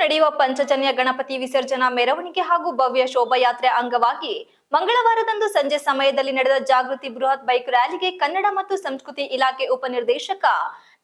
ನಡೆಯುವ ಪಂಚಜನ್ಯ ಗಣಪತಿ ವಿಸರ್ಜನಾ ಮೆರವಣಿಗೆ ಹಾಗೂ ಭವ್ಯ ಶೋಭಾಯಾತ್ರೆ ಅಂಗವಾಗಿ ಮಂಗಳವಾರದಂದು ಸಂಜೆ ಸಮಯದಲ್ಲಿ ನಡೆದ ಜಾಗೃತಿ ಬೃಹತ್ ಬೈಕ್ ರ್ಯಾಲಿಗೆ ಕನ್ನಡ ಮತ್ತು ಸಂಸ್ಕೃತಿ ಇಲಾಖೆ ಉಪನಿರ್ದೇಶಕ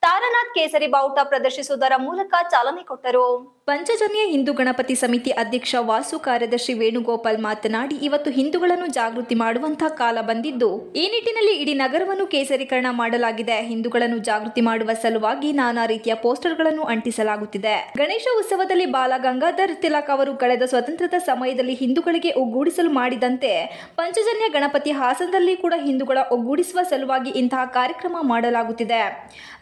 ತಾರನಾಥ್ ಕೇಸರಿ ಬಾವುಟ ಪ್ರದರ್ಶಿಸುವುದರ ಮೂಲಕ ಚಾಲನೆ ಕೊಟ್ಟರು. ಪಂಚಜನ್ಯ ಹಿಂದೂ ಗಣಪತಿ ಸಮಿತಿ ಅಧ್ಯಕ್ಷ ವಾಸು ಕಾರ್ಯದರ್ಶಿ ವೇಣುಗೋಪಾಲ್ ಮಾತನಾಡಿ, ಇವತ್ತು ಹಿಂದೂಗಳನ್ನು ಜಾಗೃತಿ ಮಾಡುವಂತಹ ಕಾಲ ಬಂದಿದ್ದು, ಈ ನಿಟ್ಟಿನಲ್ಲಿ ಇಡೀ ನಗರವನ್ನು ಕೇಸರೀಕರಣ ಮಾಡಲಾಗಿದೆ. ಹಿಂದೂಗಳನ್ನು ಜಾಗೃತಿ ಮಾಡುವ ಸಲುವಾಗಿ ನಾನಾ ರೀತಿಯ ಪೋಸ್ಟರ್ಗಳನ್ನು ಅಂಟಿಸಲಾಗುತ್ತಿದೆ. ಗಣೇಶ ಉತ್ಸವದಲ್ಲಿ ಬಾಲ ಗಂಗಾಧರ್ ತಿಲಕ್ ಅವರು ಕಳೆದ ಸ್ವತಂತ್ರದ ಸಮಯದಲ್ಲಿ ಹಿಂದೂಗಳಿಗೆ ಒಗ್ಗೂಡಿಸಲು ಮಾಡಿದಂತೆ ಪಂಚಜನ್ಯ ಗಣಪತಿ ಹಾಸನದಲ್ಲಿ ಕೂಡ ಹಿಂದೂಗಳ ಒಗ್ಗೂಡಿಸುವ ಸಲುವಾಗಿ ಇಂತಹ ಕಾರ್ಯಕ್ರಮ ಮಾಡಲಾಗುತ್ತಿದೆ.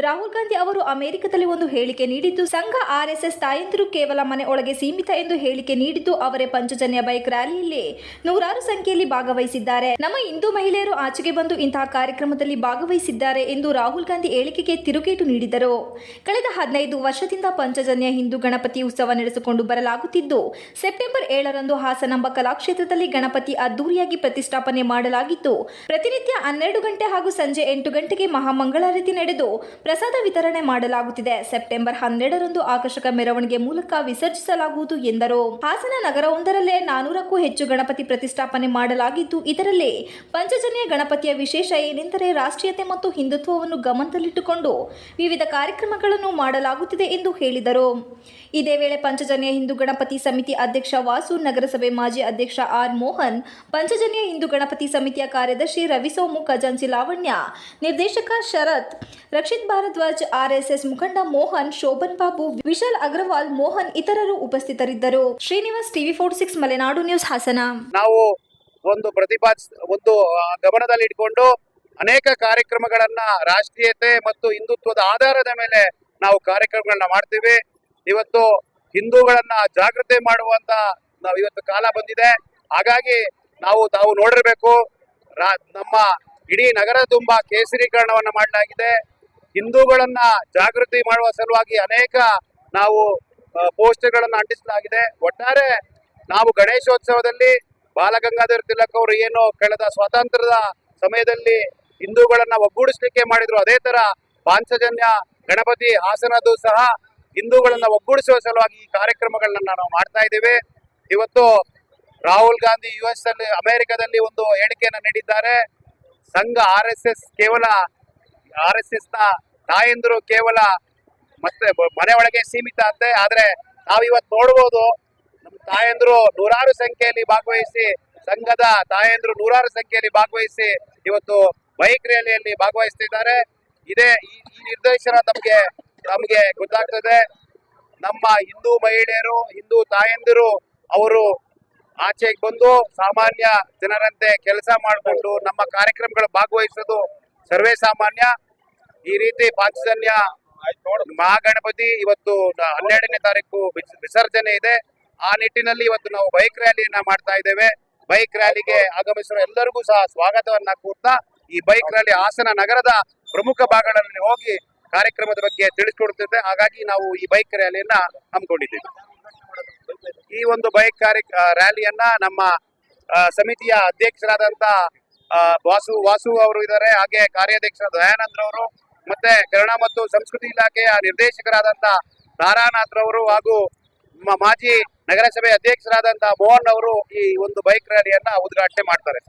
ರಾಹುಲ್ ಗಾಂಧಿ ಅವರು ಅಮೆರಿಕದಲ್ಲಿ ಒಂದು ಹೇಳಿಕೆ ನೀಡಿದ್ದು, ಸಂಘ RSS ತಾಯಂದಿರು ಕೇವಲ ಮನೆ ಒಳಗೆ ಸೀಮಿತ ಎಂದು ಹೇಳಿಕೆ ನೀಡಿದ್ದು, ಅವರೇ ಪಂಚಜನ್ಯ ಬೈಕ್ ರ್ಯಾಲಿಯಲ್ಲಿ ನೂರಾರು ಸಂಖ್ಯೆಯಲ್ಲಿ ಭಾಗವಹಿಸಿದ್ದಾರೆ. ನಮ್ಮ ಹಿಂದೂ ಮಹಿಳೆಯರು ಆಚೆಗೆ ಬಂದು ಇಂತಹ ಕಾರ್ಯಕ್ರಮದಲ್ಲಿ ಭಾಗವಹಿಸಿದ್ದಾರೆ ಎಂದು ರಾಹುಲ್ ಗಾಂಧಿ ಹೇಳಿಕೆಗೆ ತಿರುಗೇಟು ನೀಡಿದರು. ಕಳೆದ 15 ವರ್ಷದಿಂದ ಪಂಚಜನ್ಯ ಹಿಂದೂ ಗಣಪತಿ ಉತ್ಸವ ನಡೆಸಿಕೊಂಡು ಬರಲಾಗುತ್ತಿದ್ದು, ಸೆಪ್ಟೆಂಬರ್ 7ರಂದು ಹಾಸನಾಂಬ ಕಲಾಕ್ಷೇತ್ರದಲ್ಲಿ ಗಣಪತಿ ಅದ್ದೂರಿಯಾಗಿ ಪ್ರತಿಷ್ಠಾಪನೆ ಮಾಡಲಾಗಿದ್ದು, ಪ್ರತಿನಿತ್ಯ 12 ಗಂಟೆ ಹಾಗೂ ಸಂಜೆ 8 ಗಂಟೆಗೆ ಮಹಾಮಂಗಳಾರತಿ ನಡೆದು ಪ್ರಸಾದ ವಿತರಣೆ ಮಾಡಲಾಗುತ್ತಿದೆ. ಸೆಪ್ಟೆಂಬರ್ 12ರಂದು ಆಕರ್ಷಕ ಮೆರವಣಿಗೆ ಮೂಲಕ ವಿಸರ್ಜಿಸಲಾಗುವುದು ಎಂದರು. ಹಾಸನ ನಗರವೊಂದರಲ್ಲೇ 400ಕ್ಕೂ ಹೆಚ್ಚು ಗಣಪತಿ ಪ್ರತಿಷ್ಠಾಪನೆ ಮಾಡಲಾಗಿದ್ದು, ಇದರಲ್ಲಿ ಪಂಚಜನ್ಯ ಗಣಪತಿಯ ವಿಶೇಷ ಏನೆಂದರೆ ರಾಷ್ಟ್ರೀಯತೆ ಮತ್ತು ಹಿಂದುತ್ವವನ್ನು ಗಮನದಲ್ಲಿಟ್ಟುಕೊಂಡು ವಿವಿಧ ಕಾರ್ಯಕ್ರಮಗಳನ್ನು ಮಾಡಲಾಗುತ್ತಿದೆ ಎಂದು ಹೇಳಿದರು. ಇದೇ ವೇಳೆ ಪಂಚಜನ್ಯ ಹಿಂದೂ ಗಣಪತಿ ಸಮಿತಿ ಅಧ್ಯಕ್ಷ ವಾಸು, ನಗರಸಭೆ ಮಾಜಿ ಅಧ್ಯಕ್ಷ ಆರ್ ಮೋಹನ್, ಪಂಚಜನ್ಯ ಹಿಂದೂ ಗಣಪತಿ ಸಮಿತಿಯ ಕಾರ್ಯದರ್ಶಿ ರವಿಸೋಮು, ಖಜಾಂಚಿ ಲಾವಣ್ಯ, ನಿರ್ದೇಶಕ ಶರತ್, ರಕ್ಷಿತ್ ಭಾರದ್ವಾಜ್, RSS ಮುಖಂಡ ಮೋಹನ್, ಶೋಭನ್ ಬಾಬು, ವಿಶಾಲ್ ಅಗ್ರವಾಲ್, ಮೋಹನ್ ಇತರರು ಉಪಸ್ಥಿತರಿದ್ದರು. Srinivas, TV 46 Malenadu news, Hassan. ನಾವು ಒಂದು ಗಮನದಲ್ಲಿ ಇಟ್ಕೊಂಡು ಅನೇಕ ಕಾರ್ಯಕ್ರಮಗಳನ್ನ ರಾಷ್ಟ್ರೀಯತೆ ಮತ್ತು ಹಿಂದುತ್ವದ ಆಧಾರದ ಮೇಲೆ ನಾವು ಕಾರ್ಯಕ್ರಮಗಳನ್ನ ಮಾಡ್ತೀವಿ. ಇವತ್ತು ಹಿಂದೂಗಳನ್ನ ಜಾಗೃತಿ ಮಾಡುವಂತ ಇವತ್ತು ಕಾಲ ಬಂದಿದೆ. ಹಾಗಾಗಿ ತಾವು ನೋಡಿರ್ಬೇಕು, ನಮ್ಮ ಇಡೀ ನಗರ ತುಂಬಾ ಕೇಸರೀಕರಣವನ್ನ ಮಾಡಲಾಗಿದೆ. ಹಿಂದೂಗಳನ್ನ ಜಾಗೃತಿ ಮಾಡುವ ಸಲುವಾಗಿ ಅನೇಕ ಪೋಸ್ಟರ್ಗಳನ್ನ ಅಂಟಿಸಲಾಗಿದೆ. ಒಟ್ಟಾರೆ ನಾವು ಗಣೇಶೋತ್ಸವದಲ್ಲಿ ಬಾಲಗಂಗಾಧರ್ ತಿಲಕ್ ಅವರು ಏನು ಕಳೆದ ಸ್ವಾತಂತ್ರ್ಯದ ಸಮಯದಲ್ಲಿ ಹಿಂದೂಗಳನ್ನ ಒಗ್ಗೂಡಿಸ್ಲಿಕ್ಕೆ ಮಾಡಿದ್ರು, ಅದೇ ತರ ಪಾಂಚಜನ್ಯ ಗಣಪತಿ ಹಾಸನದ್ದು ಸಹ ಹಿಂದೂಗಳನ್ನ ಒಗ್ಗೂಡಿಸುವ ಸಲುವಾಗಿ ಈ ಕಾರ್ಯಕ್ರಮಗಳನ್ನ ನಾವು ಮಾಡ್ತಾ ಇದ್ದೇವೆ. ಇವತ್ತು ರಾಹುಲ್ ಗಾಂಧಿ US ಅಲ್ಲಿ ಅಮೆರಿಕದಲ್ಲಿ ಒಂದು ಹೇಳಿಕೆಯನ್ನ ನೀಡಿದ್ದಾರೆ. ಸಂಘ RSS ನ ತಾಯಂದಿರು ಕೇವಲ ಮತ್ತೆ ಮನೆ ಒಳಗೆ ಸೀಮಿತ ಅಂತೆ. ಆದ್ರೆ ನಾವಿವತ್ತು ನೋಡ್ಬೋದು, ನಮ್ಮ ತಾಯಂದಿರು ನೂರಾರು ಸಂಖ್ಯೆಯಲ್ಲಿ ಭಾಗವಹಿಸಿ, ಸಂಘದ ತಾಯಂದಿರು ನೂರಾರು ಸಂಖ್ಯೆಯಲ್ಲಿ ಭಾಗವಹಿಸಿ ಇವತ್ತು ಬೈಕ್ ರ್ಯಾಲಿಯಲ್ಲಿ ಭಾಗವಹಿಸ್ತಿದ್ದಾರೆ. ಈ ನಿರ್ದೇಶನ ನಮ್ಗೆ ಗೊತ್ತಾಗ್ತದೆ. ನಮ್ಮ ಹಿಂದೂ ಮಹಿಳೆಯರು, ಹಿಂದೂ ತಾಯಂದಿರು ಅವರು ಆಚೆಗೆ ಬಂದು ಸಾಮಾನ್ಯ ಜನರಂತೆ ಕೆಲಸ ಮಾಡಿಕೊಂಡು ನಮ್ಮ ಕಾರ್ಯಕ್ರಮಗಳು ಭಾಗವಹಿಸೋದು ಸರ್ವೇ ಸಾಮಾನ್ಯ. ಈ ರೀತಿ ಪಾಂಚಜನ್ಯ ಮಹಾಗಣಪತಿ ಇವತ್ತು 12ನೇ ತಾರೀಕು ವಿಸರ್ಜನೆ ಇದೆ. ಆ ನಿಟ್ಟಿನಲ್ಲಿ ಇವತ್ತು ನಾವು ಬೈಕ್ ರ್ಯಾಲಿಯನ್ನ ಮಾಡ್ತಾ ಇದ್ದೇವೆ. ಬೈಕ್ ರ್ಯಾಲಿಗೆ ಆಗಮಿಸಿರುವ ಎಲ್ಲರಿಗೂ ಸಹ ಸ್ವಾಗತವನ್ನ ಕೋರ್ತಾ ಈ ಬೈಕ್ ರ್ಯಾಲಿ ಹಾಸನ ನಗರದ ಪ್ರಮುಖ ಭಾಗಗಳಲ್ಲಿ ಹೋಗಿ ಕಾರ್ಯಕ್ರಮದ ಬಗ್ಗೆ ತಿಳಿಸ್ಕೊಡ್ತಿದ್ದೆ. ಹಾಗಾಗಿ ನಾವು ಈ ಬೈಕ್ ರ್ಯಾಲಿಯನ್ನ ಹಮ್ಮಿಕೊಂಡಿದ್ದೇವೆ. ಈ ಒಂದು ಬೈಕ್ ರ್ಯಾಲಿಯನ್ನ ನಮ್ಮ ಸಮಿತಿಯ ಅಧ್ಯಕ್ಷರಾದಂತ ವಾಸು ಅವರು ಇದ್ದಾರೆ, ಹಾಗೆ ಕಾರ್ಯಾಧ್ಯಕ್ಷ ದಯಾನಂದ್ರ ಅವರು, ಮತ್ತೆ ಕನ್ನಡ ಮತ್ತು ಸಂಸ್ಕೃತಿ ಇಲಾಖೆಯ ನಿರ್ದೇಶಕರಾದಂತ ತಾರಾನಾಥ್ ರವರು ಹಾಗೂ ಮಾಜಿ ನಗರಸಭೆ ಅಧ್ಯಕ್ಷರಾದಂತ ಮೋಹನ್ ಅವರು ಈ ಒಂದು ಬೈಕ್ ರ್ಯಾಲಿಯನ್ನ ಉದ್ಘಾಟನೆ ಮಾಡ್ತಾರೆ.